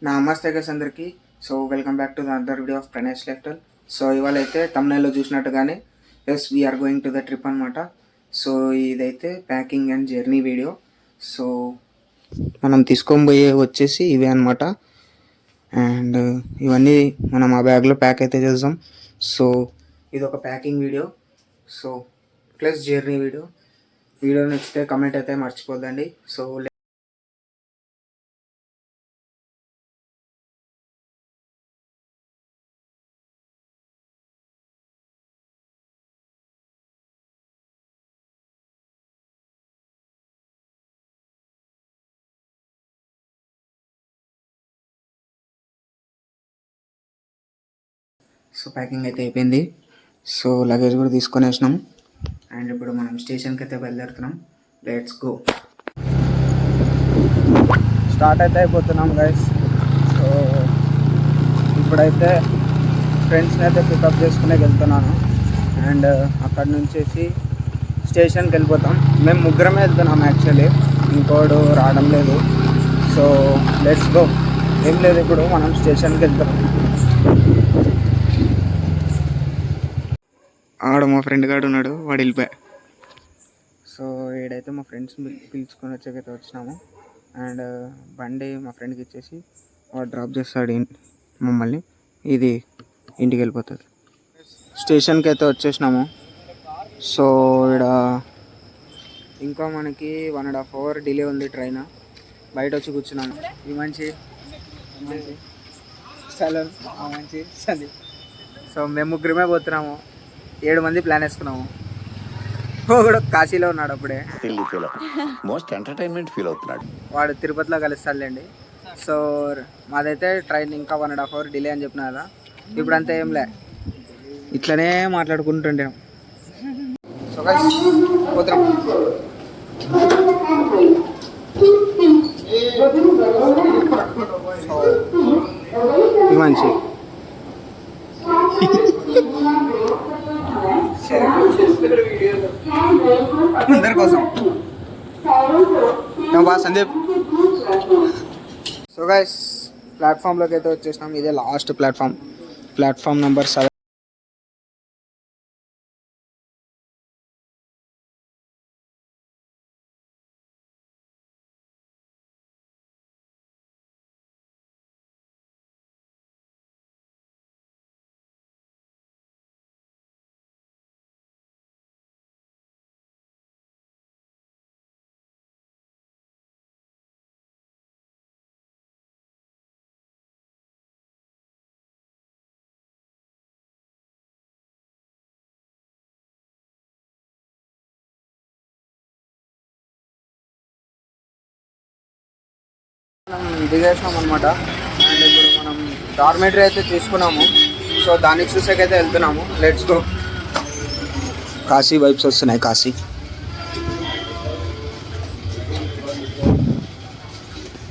నమస్తే గైస్ అందరికీ. So welcome back to the other video of Pranesh life style. So ఇవాళ అయితే తమ్నైల్లో చూసినట్టుగానే as we are going to the trip అనమాట. సో ఇదైతే packing and journey video. So మనం తీసుకొని పోయే వచ్చేసి ఇవే అనమాట. అండ్ ఇవన్నీ మనం ఆ బ్యాగ్లో ప్యాక్ అయితే చేద్దాం. సో ఇది ఒక packing video, so plus journey video. Video నచ్చితే కమెంట్ అయితే మర్చిపోద్దండి. సో ప్యాకింగ్ అయితే అయిపోయింది. సో లగేజ్ కూడా తీసుకొని వేసినాం. అండ్ ఇప్పుడు మనం స్టేషన్కి అయితే బయలుదేరుతున్నాం. Let's go. స్టార్ట్ అయితే అయిపోతున్నాం గైస్. సో ఇప్పుడైతే ఫ్రెండ్స్ని అయితే పికప్ చేసుకునే వెళ్తున్నాను. అండ్ అక్కడ నుంచి స్టేషన్కి వెళ్ళిపోతాం. మేము ముగ్గురమే వెళ్తున్నాం యాక్చువల్లీ, ఇంకోడు రావడం లేదు. So let's go. ఏం లేదు, ఇప్పుడు మనం స్టేషన్కి వెళ్తాం. ఆడ మా ఫ్రెండ్ గాడు ఉన్నాడు, వాడు వెళ్ళిపోయా. సో ఈడైతే మా ఫ్రెండ్స్ పిలుచుకొని వచ్చాకైతే వచ్చినాము. అండ్ బండి మా ఫ్రెండ్కి ఇచ్చేసి వాడు డ్రాప్ చేస్తాడు మమ్మల్ని. ఇది ఇంటికి వెళ్ళిపోతుంది. స్టేషన్కి అయితే వచ్చేసినాము. సో ఇక్కడ ఇంకా మనకి 1.5 hour డిలే ఉంది ట్రైన్. బయట వచ్చి కూర్చున్నాము. ఈ మంచి సలూన్ మంచి సందీప్. సో మేము ముగ్గురమే పోతున్నాము. 7 మంది ప్లాన్ వేసుకున్నాము. కూడా కాశీలో ఉన్నాడు అప్పుడే, మోస్ట్ ఎంటర్టైన్మెంట్ ఫీల్ అవుతున్నాడు. వాడు తిరుపతిలో కలుస్తాడులేండి. సో మాదైతే ట్రైన్ ఇంకా 1.5 hour డిలే అని చెప్పిన కదా. ఇప్పుడు అంతా ఏం లే, ఇట్లనే మాట్లాడుకుంటుండే. సో గైస్ పోతున్నాం. ఇది మంచి అందరి కోసం సందీప్. సో గైస్ ప్లాట్ఫామ్లోకి అయితే వచ్చేసినాం. ఇదే లాస్ట్ ప్లాట్ఫామ్ నెంబర్ 7. మనం దిగేసినాం అనమాట. అండ్ ఇప్పుడు మనం డార్మెటరీ అయితే తీసుకున్నాము. సో దాన్ని చూసాకైతే వెళ్తున్నాము. Let's go. కాశీ వైబ్స్ వస్తున్నాయి. కాశీ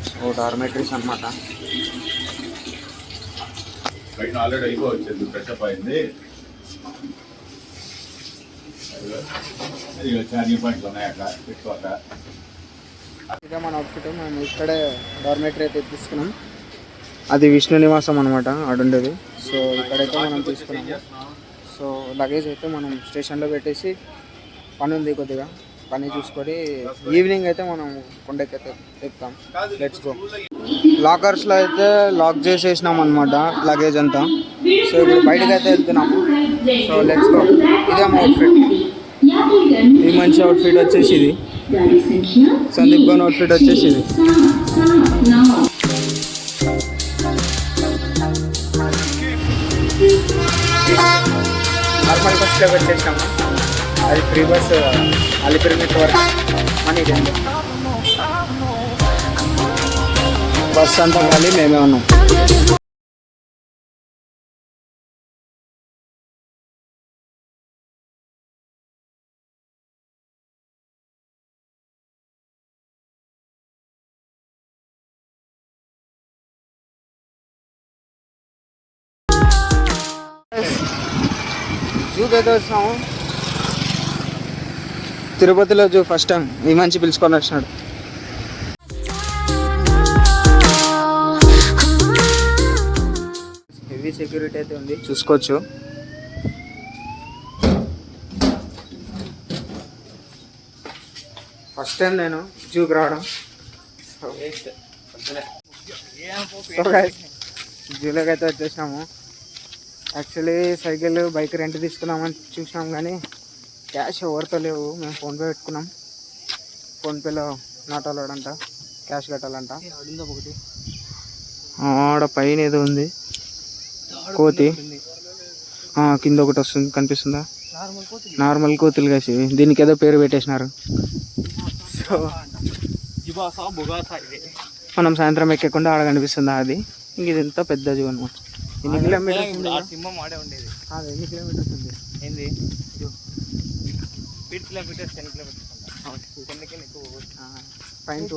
సో డార్మెటరీస్ అనమాట. ఆల్రెడీ అయిపోవచ్చింది, ఫ్రెషప్ అయింది. ఛార్జింగ్ పాయింట్లు ఉన్నాయి అక్కడ పెట్టుకోక. ఇదే మన అవుట్ఫిట్. మనం ఇక్కడే డార్మెటరీ అయితే తీసుకున్నాం. అది విష్ణు నివాసం అనమాట, ఆడుండేది. సో ఇక్కడైతే మనం తీసుకున్నాము. సో లగేజ్ అయితే మనం స్టేషన్లో పెట్టేసి పని ఉంది కొద్దిగా, పని చూసుకొని ఈవినింగ్ అయితే మనం కొండకి అయితే ఎక్కుతాం. Let's go. లాకర్స్లో అయితే లాక్ చేసేసినాం అనమాట లగేజ్ అంతా. సో ఇప్పుడు బయటకు అయితే వెళ్తున్నాము. So let's go. ఇదే మా అవుట్ఫిట్. ఈ మంచి అవుట్ఫిట్ వచ్చేసి ఇది. సందీప్ గౌన్ అవుట్ఫిట్ వచ్చేసి ఇది. నార్మల్ బస్లో పెట్టేసాము. అది ఫ్రీ బస్ అలిపిరి వరకు మనీ బస్ అంతా ఖాళీ, మేమే ఉన్నాం. జూకి అయితే వచ్చినాము. తిరుపతిలో జూ ఫస్ట్ టైం ఈ మంచి పిలుచుకొని వచ్చినాడు. హెవీ సెక్యూరిటీ అయితే ఉంది, చూసుకోవచ్చు. ఫస్ట్ టైం నేను జూకి రావడం. జూలోకి అయితే వచ్చేసినాము. యాక్చువల్లీ సైకిల్ బైక్ రెంట్ తీసుకుందామని చూసినాం కానీ క్యాష్ ఎవరితో లేవు. మేము ఫోన్పే పెట్టుకున్నాం. ఫోన్పేలో నాట్ అలౌడ్ అంట, క్యాష్ కట్టాలంట. ఆడ పైన ఏదో ఉంది కోతి, కింద ఒకటి వస్తుంది కనిపిస్తుందా, నార్మల్ కోతులు కాసి దీనికి ఏదో పేరు పెట్టేసినారు. సో మనం సాయంత్రం ఎక్కకుండా ఆడ కనిపిస్తుందా అది. ఇంక ఇది ఎంత పెద్ద జూ అనమాట. ఎన్ని కిలోమీటర్స్ ఉంది? అది ఎన్ని కిలోమీటర్స్ ఉంది? ఏంది 8 kilometres 10 kilometres point.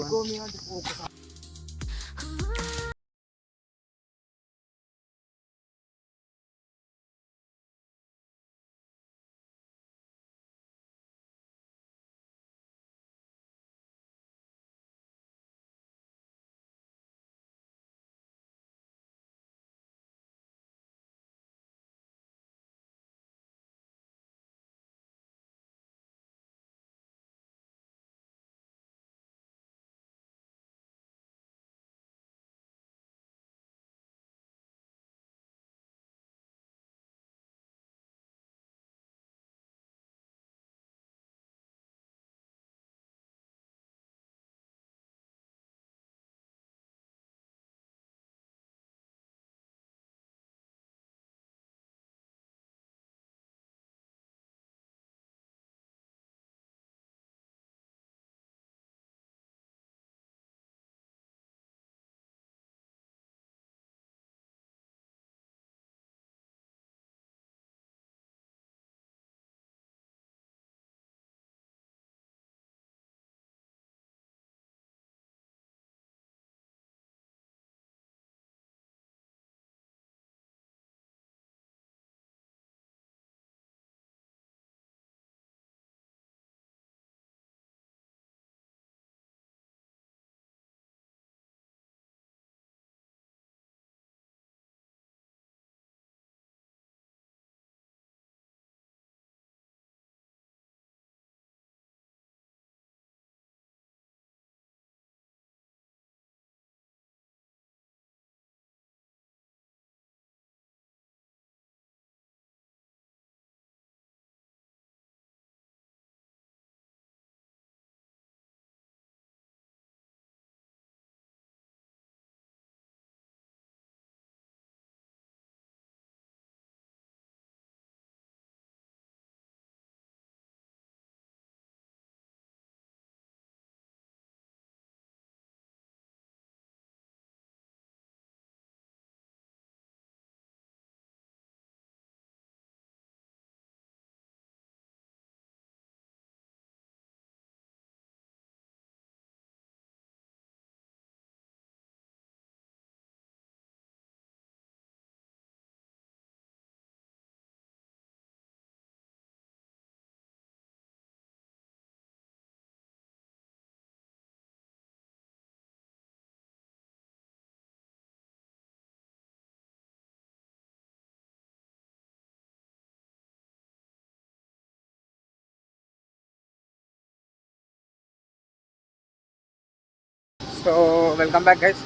So welcome back guys.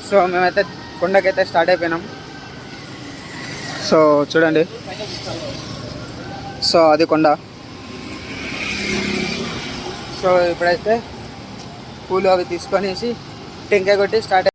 So మేమైతే కొండకైతే స్టార్ట్ అయిపోయినాం. సో చూడండి, సో అది కొండ. సో ఇప్పుడైతే పూలు అవి తీసుకొనేసి టెంకాయ కొట్టి స్టార్ట్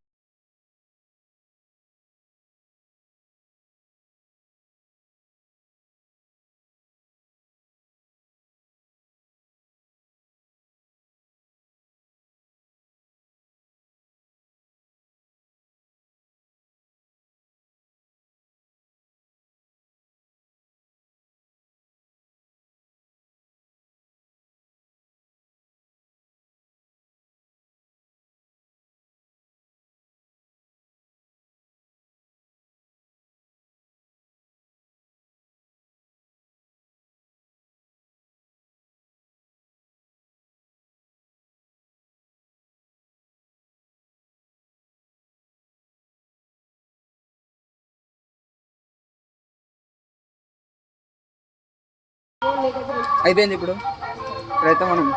అయిపోయింది. ఇప్పుడైతే మనం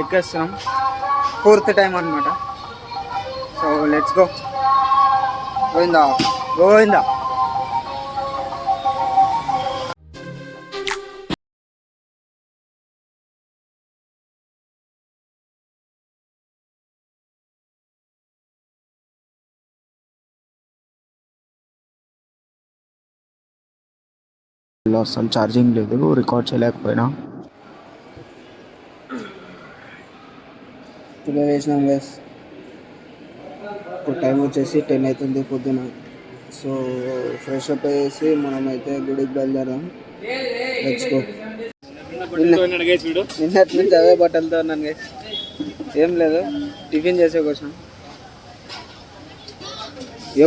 ఎక్కేస్తున్నాం 4th టైం అనమాట. So let's go. Govinda Govinda. అసలు ఛార్జింగ్ లేదు, రికార్డ్ చేయలేకపోయినా. ఇప్పుడు వేసినాం గైస్. ఇప్పుడు టైం వచ్చేసి 10 అవుతుంది పొద్దున. సో ఫ్రెష్ అప్ అయ్యేసి మనమైతే గుడికి బయలుదేరాం. Let's go. నిన్నటి నుంచి అవే బట్టలతో ఉన్నాను గైస్. ఏం లేదు, టిఫిన్ చేసే కోసం.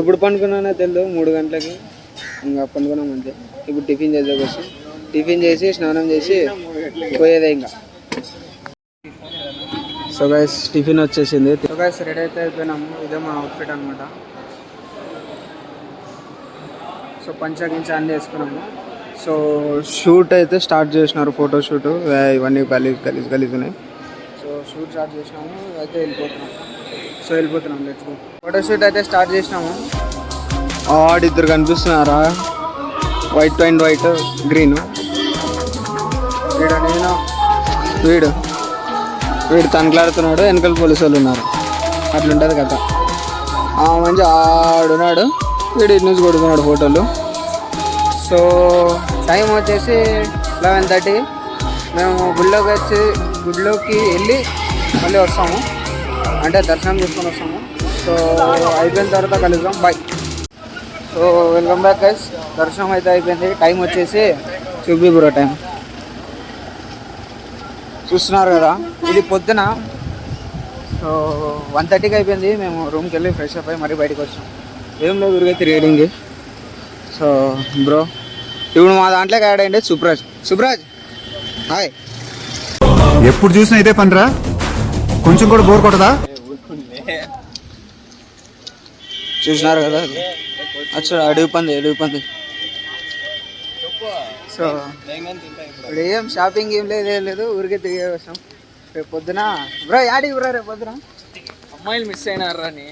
ఎప్పుడు పండుకున్నానో తెలియదు, 3 గంటలకి ఇంకా పండుకున్నాం అంతే. ఇప్పుడు టిఫిన్ చేసే కోసం, టిఫిన్ చేసి స్నానం చేసి పోయేదే ఇంకా. సో గైస్ టిఫిన్ వచ్చేసింది. సో గైస్ రెడీ అయితే అయిపోయినాము. ఇదే మా అవుట్ఫిట్ అనమాట. సో పంచగించి అన్నీ వేసుకున్నాము. సో షూట్ అయితే స్టార్ట్ చేసినారు, ఫోటో షూట్. ఇవన్నీ గలీజ్ ఉన్నాయి. సో షూట్ స్టార్ట్ చేసినాము, అయితే వెళ్ళిపోతున్నాం. Let's go. ఫోటో షూట్ అయితే స్టార్ట్ చేసినాము. ఆడిద్దరు కనిపిస్తున్నారా, వైట్ అండ్ వైట్ గ్రీన్. వీడు తనకలాడుతున్నాడు, వెనకాల పోలీసు వాళ్ళు ఉన్నారు. అట్లుంటుంది కదా. మంచి ఆడున్నాడు, వీడు ఇటు నుంచి కొడుతున్నాడు ఫోటోలు. సో టైం వచ్చేసి 11:30. మేము గుడిలోకి వెళ్ళి మళ్ళీ వస్తాము, అంటే దర్శనం చేసుకొని వస్తాము. సో అయిపోయిన తర్వాత కలుద్దాం. Bye. So welcome back guys. దర్శనం అయితే అయిపోయింది. టైం వచ్చేసి చూపి బ్రో టైం చూస్తున్నారు కదా, ఇది పొద్దున. సో 1:30కి అయిపోయింది. మేము రూమ్కి వెళ్ళి ఫ్రెష్ అప్ అయ్యి మరీ బయటకు వచ్చాం. ఏం లేదు, ఊరికే తిరిగేడింగ్. సో బ్రో ఇప్పుడు మా దాంట్లోకి యాడ్ అయ్యింది సుబ్రాజ్. హాయ్. ఎప్పుడు చూసినా అయితే పనిరా, కొంచెం కూడా బోర్ కొట్టదా? చూసినారు కదా, అచ్చా అడుగు పంది. సో ఇప్పుడు ఏం షాపింగ్ ఏం లేదు, ఊరికే తిరిగే వస్తాం. రేపు పొద్దున బ్రో యాడికి బ్రో, రేపు పొద్దున అమ్మాయిలు మిస్ అయినారా అని.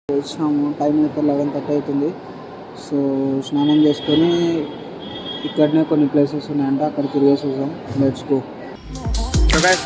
వచ్చినాము. టైం అయితే 11:30 అవుతుంది. సో స్నానం చేసుకొని ఇక్కడనే కొన్ని ప్లేసెస్ ఉన్నాయంట, అక్కడ తిరిగేసి చూసాం. Let's go. So guys